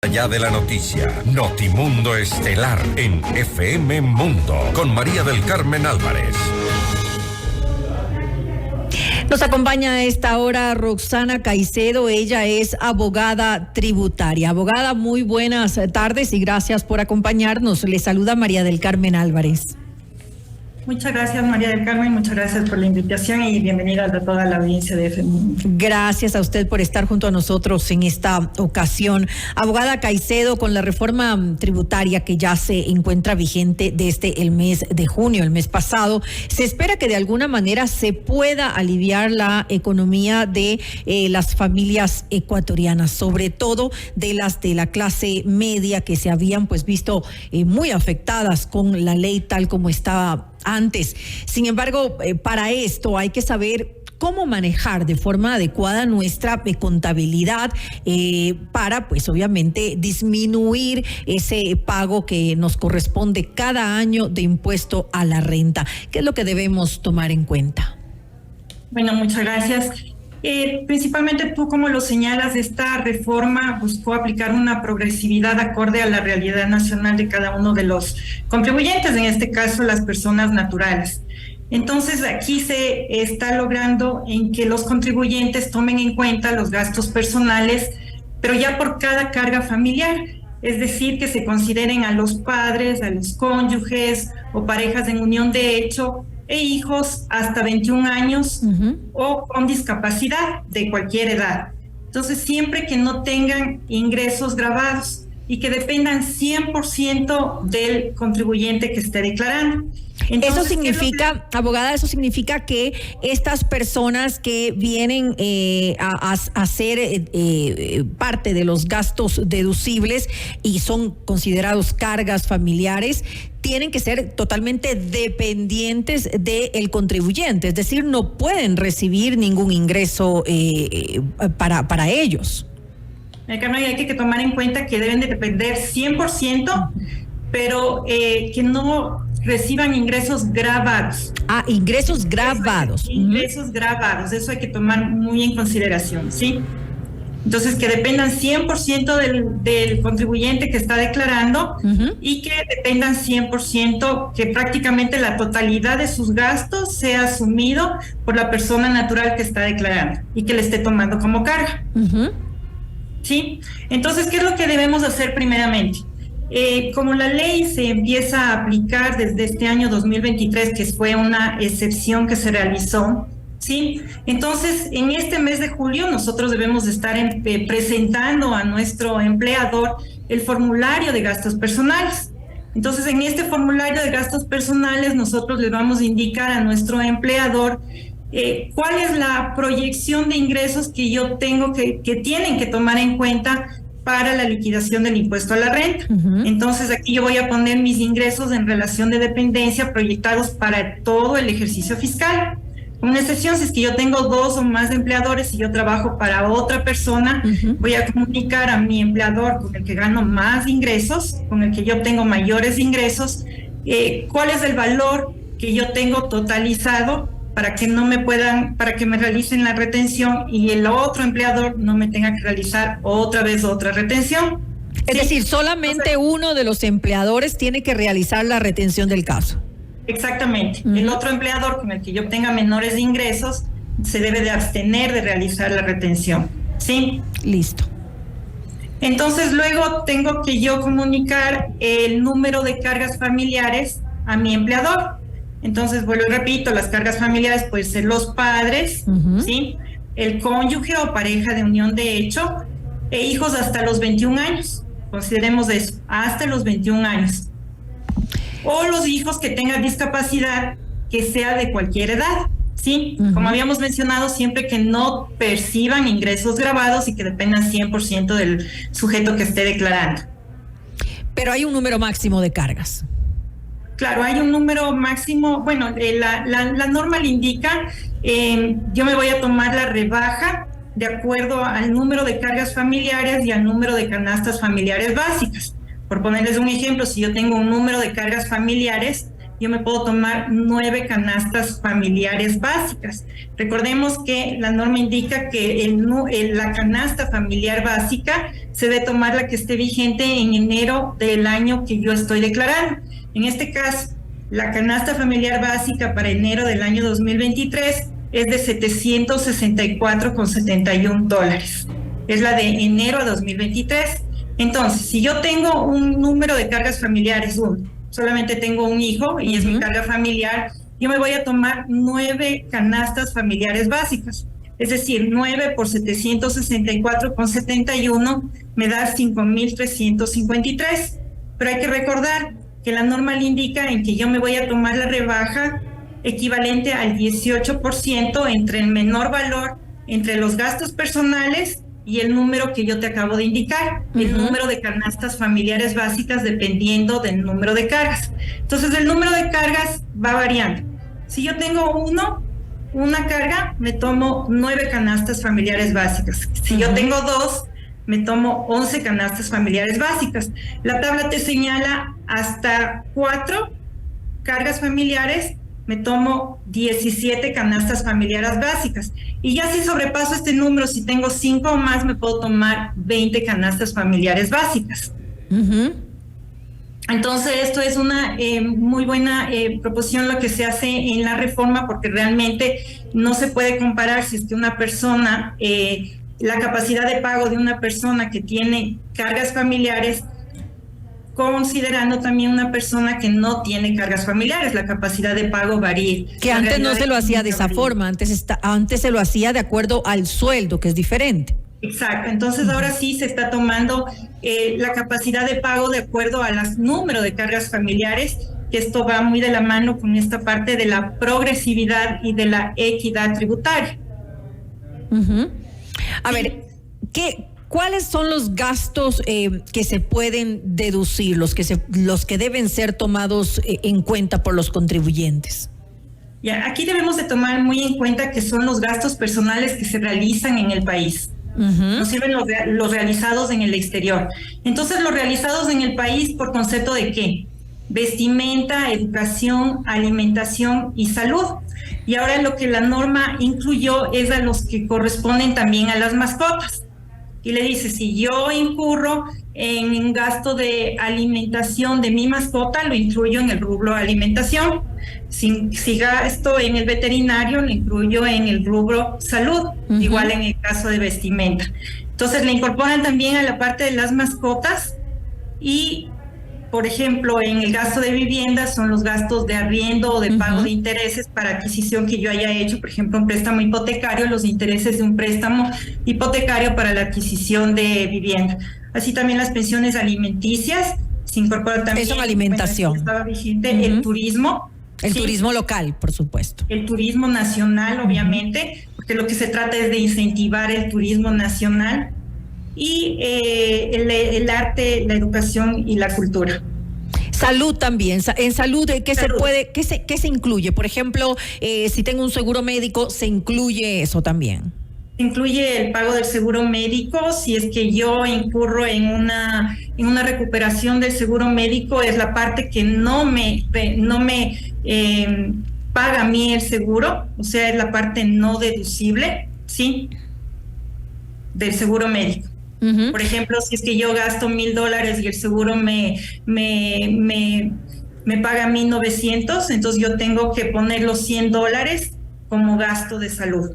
allá de la noticia. Notimundo Estelar en FM Mundo con María del Carmen Álvarez. Nos acompaña a esta hora Roxana Caicedo, ella es abogada tributaria. Abogada, muy buenas tardes y gracias por acompañarnos. Le saluda María del Carmen Álvarez. Muchas gracias, María del Carmen, muchas gracias por la invitación y bienvenida a toda la audiencia de FM. Gracias a usted por estar junto a nosotros en esta ocasión. Abogada Caicedo, con la reforma tributaria que ya se encuentra vigente desde el mes de junio, el mes pasado, se espera que de alguna manera se pueda aliviar la economía de las familias ecuatorianas, sobre todo de las de la clase media que se habían visto muy afectadas con la ley tal como estaba antes. Sin embargo, para esto hay que saber cómo manejar de forma adecuada nuestra contabilidad para, obviamente, disminuir ese pago que nos corresponde cada año de impuesto a la renta. ¿Qué es lo que debemos tomar en cuenta? Bueno, muchas gracias. Principalmente tú, como lo señalas, esta reforma buscó aplicar una progresividad acorde a la realidad nacional de cada uno de los contribuyentes, en este caso las personas naturales. Entonces aquí se está logrando en que los contribuyentes tomen en cuenta los gastos personales, pero ya por cada carga familiar, es decir, que se consideren a los padres, a los cónyuges o parejas en unión de hecho e hijos hasta 21 años o con discapacidad de cualquier edad. Entonces, siempre que no tengan ingresos gravados y que dependan 100% del contribuyente que esté declarando. Entonces, eso significa, abogada, eso significa que estas personas que vienen a ser parte de los gastos deducibles y son considerados cargas familiares, tienen que ser totalmente dependientes del contribuyente, es decir, no pueden recibir ningún ingreso para ellos. Carmen, hay que tomar en cuenta que deben de depender 100%, pero que no reciban ingresos grabados. Ah, ingresos grabados. Ingresos grabados, eso hay que tomar muy en consideración, ¿sí? Entonces, que dependan 100% del contribuyente que está declarando y que dependan 100%, que prácticamente la totalidad de sus gastos sea asumido por la persona natural que está declarando y que le esté tomando como carga. ¿Sí? Entonces, ¿qué es lo que debemos hacer primeramente? Como la ley se empieza a aplicar desde este año 2023, que fue una excepción que se realizó, ¿sí? Entonces, en este mes de julio nosotros debemos estar presentando a nuestro empleador el formulario de gastos personales. Entonces, en este formulario de gastos personales nosotros le vamos a indicar a nuestro empleador cuál es la proyección de ingresos que yo tengo que tienen que tomar en cuenta para la liquidación del impuesto a la renta. Entonces, aquí yo voy a poner mis ingresos en relación de dependencia proyectados para todo el ejercicio fiscal. Una excepción, si es que yo tengo 2 o más empleadores y yo trabajo para otra persona, voy a comunicar a mi empleador con el que gano más ingresos, con el que yo tengo mayores ingresos, cuál es el valor que yo tengo totalizado para que para que me realicen la retención y el otro empleador no me tenga que realizar otra vez otra retención. Es decir, solamente uno de los empleadores tiene que realizar la retención del caso. Exactamente. El otro empleador con el que yo obtenga menores ingresos se debe de abstener de realizar la retención. ¿Sí? Listo. Entonces, luego tengo que yo comunicar el número de cargas familiares a mi empleador. Entonces, vuelvo y repito, las cargas familiares pueden ser los padres, ¿sí? El cónyuge o pareja de unión de hecho, e hijos hasta los 21 años. Consideremos eso, hasta los 21 años. O los hijos que tengan discapacidad que sea de cualquier edad, ¿sí? Como habíamos mencionado, siempre que no perciban ingresos grabados y que dependan 100% del sujeto que esté declarando. Pero hay un número máximo de cargas. Claro, hay un número máximo. Bueno, la norma le indica, yo me voy a tomar la rebaja de acuerdo al número de cargas familiares y al número de canastas familiares básicas. Por ponerles un ejemplo, si yo tengo un número de cargas familiares yo me puedo tomar 9 canastas familiares básicas. Recordemos que la norma indica que la canasta familiar básica se debe tomar la que esté vigente en enero del año que yo estoy declarando. En este caso, la canasta familiar básica para enero del año 2023 es de $764,71. Es la de enero a 2023. Entonces, si yo tengo un número de cargas familiares, solamente tengo un hijo y es mi carga familiar, yo me voy a tomar 9 canastas familiares básicas. Es decir, 9 por 764,71 me da 5,353. Pero hay que recordar que la norma le indica en que yo me voy a tomar la rebaja equivalente al 18% entre el menor valor, entre los gastos personales y el número que yo te acabo de indicar, el número de canastas familiares básicas dependiendo del número de cargas. Entonces, el número de cargas va variando. Si yo tengo una carga, me tomo 9 canastas familiares básicas. Si yo tengo 2, me tomo 11 canastas familiares básicas. La tabla te señala hasta 4 cargas familiares, me tomo 17 canastas familiares básicas. Y ya si sobrepaso este número, si tengo 5 o más, me puedo tomar 20 canastas familiares básicas. Entonces, esto es una muy buena proposición lo que se hace en la reforma, porque realmente no se puede comparar si es que una persona, la capacidad de pago de una persona que tiene cargas familiares, considerando también una persona que no tiene cargas familiares, la capacidad de pago varía. Que antes no se lo hacía de esa forma, antes se lo hacía de acuerdo al sueldo, que es diferente. Exacto, entonces ahora sí se está tomando la capacidad de pago de acuerdo al número de cargas familiares, que esto va muy de la mano con esta parte de la progresividad y de la equidad tributaria. A ver, ¿cuáles son los gastos que se pueden deducir, los que deben ser tomados en cuenta por los contribuyentes? Ya, aquí debemos de tomar muy en cuenta que son los gastos personales que se realizan en el país. Nos sirven los realizados en el exterior. Entonces, los realizados en el país, ¿por concepto de qué? Vestimenta, educación, alimentación y salud. Y ahora lo que la norma incluyó es a los que corresponden también a las mascotas. Y le dice, si yo incurro en un gasto de alimentación de mi mascota, lo incluyo en el rubro alimentación. Si gasto en el veterinario, lo incluyo en el rubro salud, igual en el caso de vestimenta. Entonces, le incorporan también a la parte de las mascotas y, por ejemplo, en el gasto de vivienda son los gastos de arriendo o de pago de intereses para adquisición que yo haya hecho, por ejemplo, un préstamo hipotecario, los intereses de un préstamo hipotecario para la adquisición de vivienda. Así también las pensiones alimenticias, se incorpora también. Eso en alimentación. Estaba vigente, el turismo. El turismo local, por supuesto. El turismo nacional, obviamente, porque lo que se trata es de incentivar el turismo nacional. Y el arte, la educación y la cultura. Salud también. En salud, ¿qué se incluye? Por ejemplo, si tengo un seguro médico, ¿se incluye eso también? Incluye el pago del seguro médico. Si es que yo incurro en una recuperación del seguro médico, es la parte que no me paga a mí el seguro, o sea, es la parte no deducible, ¿sí? Del seguro médico. Por ejemplo, si es que yo gasto $1,000 y el seguro me paga a mí 900, entonces yo tengo que poner los $100 como gasto de salud.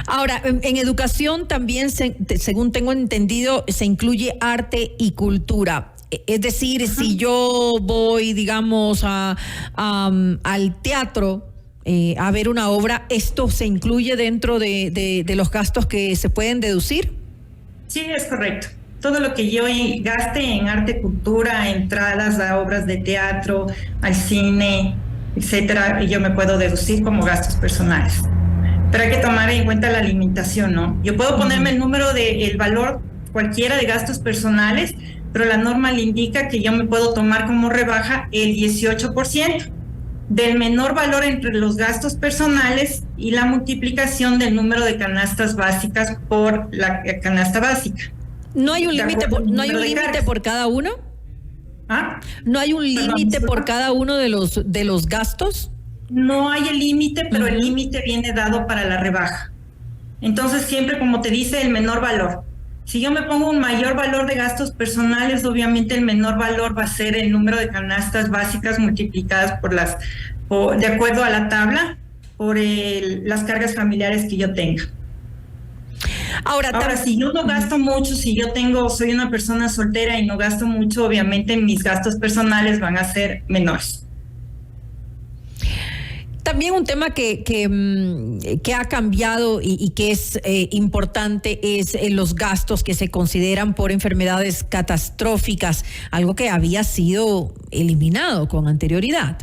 Ahora, en educación también, según tengo entendido, se incluye arte y cultura. Es decir, si yo voy, digamos, al teatro a ver una obra, ¿esto se incluye dentro de los gastos que se pueden deducir? Sí, es correcto. Todo lo que yo gaste en arte, cultura, entradas a obras de teatro, al cine, etcétera, yo me puedo deducir como gastos personales. Pero hay que tomar en cuenta la limitación, ¿no? Yo puedo ponerme el número el valor cualquiera de gastos personales, pero la norma le indica que yo me puedo tomar como rebaja el 18% del menor valor entre los gastos personales y la multiplicación del número de canastas básicas por la canasta básica. ¿No hay un límite por cada uno? ¿Ah? ¿No hay un límite por cada uno de los gastos? No hay el límite, pero el límite viene dado para la rebaja. Entonces, siempre, como te dice, el menor valor. Si yo me pongo un mayor valor de gastos personales, obviamente el menor valor va a ser el número de canastas básicas multiplicadas de acuerdo a la tabla, por las cargas familiares que yo tenga. Ahora, si yo no gasto mucho, soy una persona soltera y no gasto mucho, obviamente mis gastos personales van a ser menores. También un tema que ha cambiado y que es importante es los gastos que se consideran por enfermedades catastróficas, algo que había sido eliminado con anterioridad.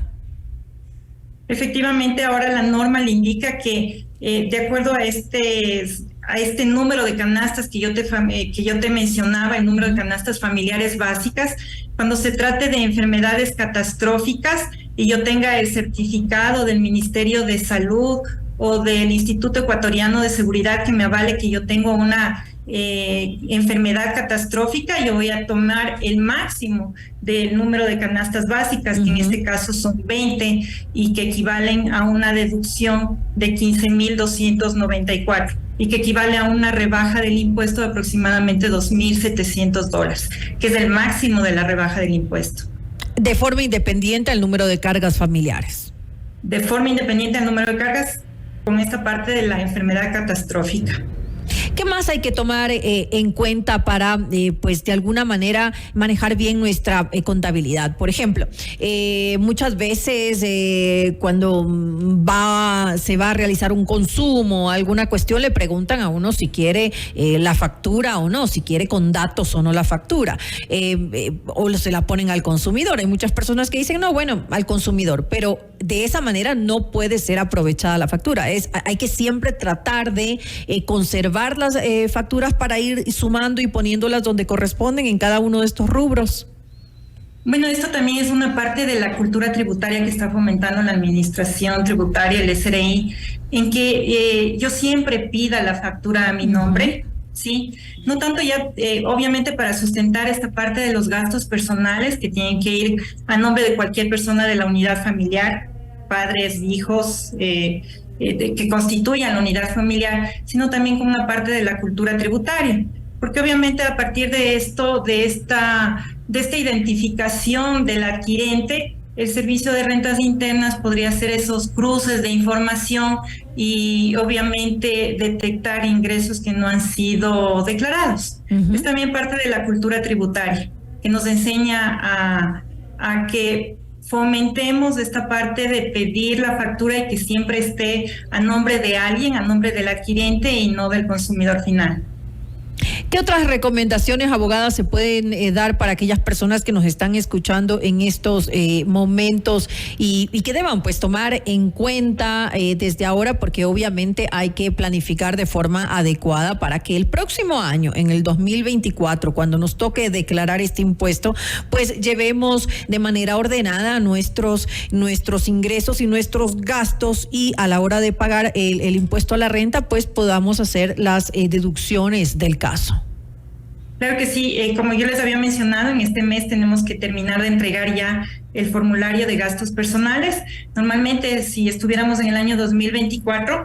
Efectivamente, ahora la norma le indica que de acuerdo a este número de canastas que yo te mencionaba, el número de canastas familiares básicas, cuando se trate de enfermedades catastróficas y yo tenga el certificado del Ministerio de Salud o del Instituto Ecuatoriano de Seguridad que me avale que yo tengo una enfermedad catastrófica, yo voy a tomar el máximo del número de canastas básicas, que en este caso son 20 y que equivalen a una deducción de 15.294 y que equivale a una rebaja del impuesto de aproximadamente $2.700, que es el máximo de la rebaja del impuesto. De forma independiente al número de cargas familiares. De forma independiente al número de cargas, con esta parte de la enfermedad catastrófica. ¿Qué más hay que tomar en cuenta para, pues, de alguna manera manejar bien nuestra contabilidad? Por ejemplo, muchas veces cuando se va a realizar un consumo, alguna cuestión, le preguntan a uno si quiere la factura o no, si quiere con datos o no la factura, o se la ponen al consumidor. Hay muchas personas que dicen, no, bueno, al consumidor, pero de esa manera no puede ser aprovechada la factura. Hay que siempre tratar de conservar las facturas para ir sumando y poniéndolas donde corresponden en cada uno de estos rubros. Bueno, esto también es una parte de la cultura tributaria que está fomentando la administración tributaria, el SRI, en que yo siempre pida la factura a mi nombre, ¿sí? No tanto ya, obviamente, para sustentar esta parte de los gastos personales que tienen que ir a nombre de cualquier persona de la unidad familiar, padres, hijos, que constituyan la unidad familiar, sino también como una parte de la cultura tributaria, porque obviamente a partir de esto, de esta identificación del adquirente, el Servicio de Rentas Internas podría hacer esos cruces de información y obviamente detectar ingresos que no han sido declarados. Es también parte de la cultura tributaria, que nos enseña a que fomentemos esta parte de pedir la factura y que siempre esté a nombre de alguien, a nombre del adquirente y no del consumidor final. ¿Qué otras recomendaciones, abogada, se pueden dar para aquellas personas que nos están escuchando en estos momentos y que deban, pues, tomar en cuenta desde ahora? Porque obviamente hay que planificar de forma adecuada para que el próximo año, en el 2024, cuando nos toque declarar este impuesto, pues llevemos de manera ordenada nuestros ingresos y nuestros gastos, y a la hora de pagar el impuesto a la renta, pues podamos hacer las deducciones del caso. Claro que sí, como yo les había mencionado, en este mes tenemos que terminar de entregar ya el formulario de gastos personales. Normalmente, si estuviéramos en el año 2024,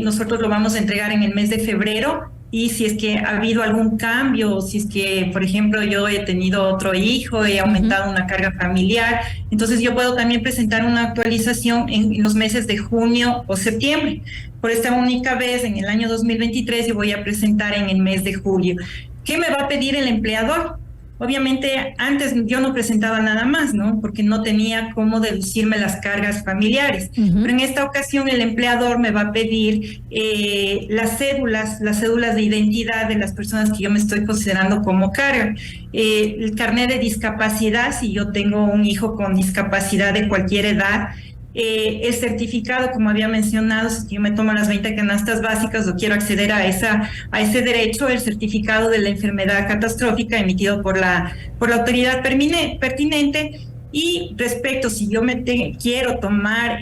nosotros lo vamos a entregar en el mes de febrero, y si es que ha habido algún cambio, si es que, por ejemplo, yo he tenido otro hijo, he aumentado una carga familiar, entonces yo puedo también presentar una actualización en los meses de junio o septiembre. Por esta única vez, en el año 2023, yo voy a presentar en el mes de julio. ¿Qué me va a pedir el empleador? Obviamente, antes yo no presentaba nada más, ¿no? Porque no tenía cómo deducirme las cargas familiares. Pero en esta ocasión el empleador me va a pedir las cédulas de identidad de las personas que yo me estoy considerando como carga. El carnet de discapacidad, si yo tengo un hijo con discapacidad de cualquier edad. El certificado, como había mencionado, si yo me tomo las 20 canastas básicas o quiero acceder a ese derecho, el certificado de la enfermedad catastrófica emitido por la autoridad pertinente. Y respecto, si yo quiero tomar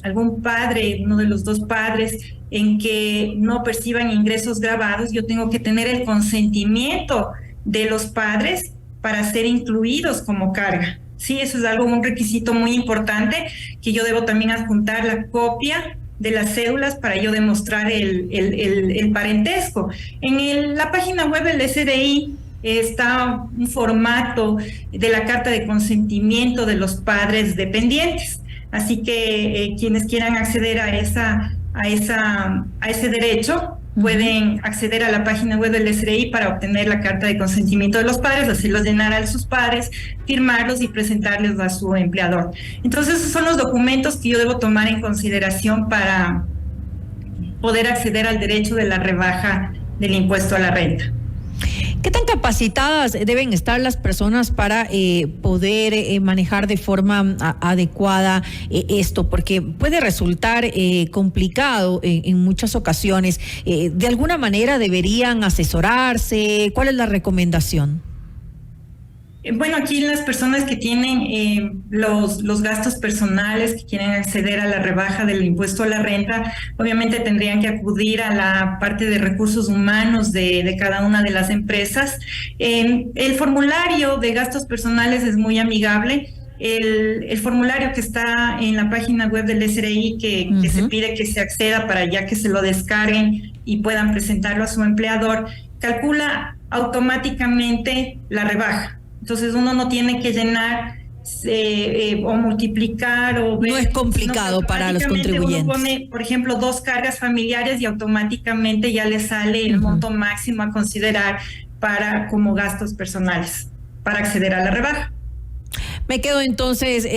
algún padre, uno de los dos padres, en que no perciban ingresos grabados, yo tengo que tener el consentimiento de los padres para ser incluidos como carga. Sí, eso es un requisito muy importante, que yo debo también adjuntar la copia de las cédulas para yo demostrar el parentesco. En la página web del SDI está un formato de la carta de consentimiento de los padres dependientes. Así que quienes quieran acceder a ese derecho pueden acceder a la página web del SRI para obtener la carta de consentimiento de los padres, hacerlos llenar a sus padres, firmarlos y presentarles a su empleador. Entonces, esos son los documentos que yo debo tomar en consideración para poder acceder al derecho de la rebaja del impuesto a la renta. ¿Qué tan capacitadas deben estar las personas para poder manejar de forma adecuada esto? Porque puede resultar complicado en muchas ocasiones. ¿De alguna manera deberían asesorarse? ¿Cuál es la recomendación? Bueno, aquí las personas que tienen los gastos personales, que quieren acceder a la rebaja del impuesto a la renta, obviamente tendrían que acudir a la parte de recursos humanos de cada una de las empresas. El formulario de gastos personales es muy amigable. El formulario que está en la página web del SRI que se pide que se acceda para ya que se lo descarguen y puedan presentarlo a su empleador, calcula automáticamente la rebaja. Entonces uno no tiene que llenar o multiplicar o ver. No es complicado para los contribuyentes. Uno pone, por ejemplo, 2 cargas familiares y automáticamente ya le sale el monto máximo a considerar como gastos personales para acceder a la rebaja. Me quedo entonces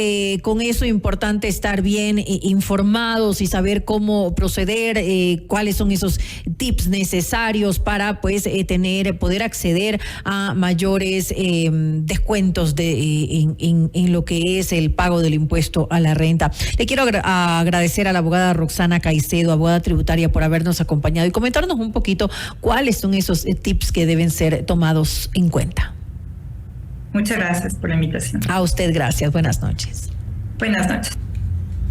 con eso. Importante estar bien informados y saber cómo proceder, cuáles son esos tips necesarios para poder acceder a mayores descuentos en lo que es el pago del impuesto a la renta. Le quiero agradecer a la abogada Roxana Caicedo, abogada tributaria, por habernos acompañado y comentarnos un poquito cuáles son esos tips que deben ser tomados en cuenta. Muchas gracias por la invitación. A usted, gracias. Buenas noches. Buenas noches.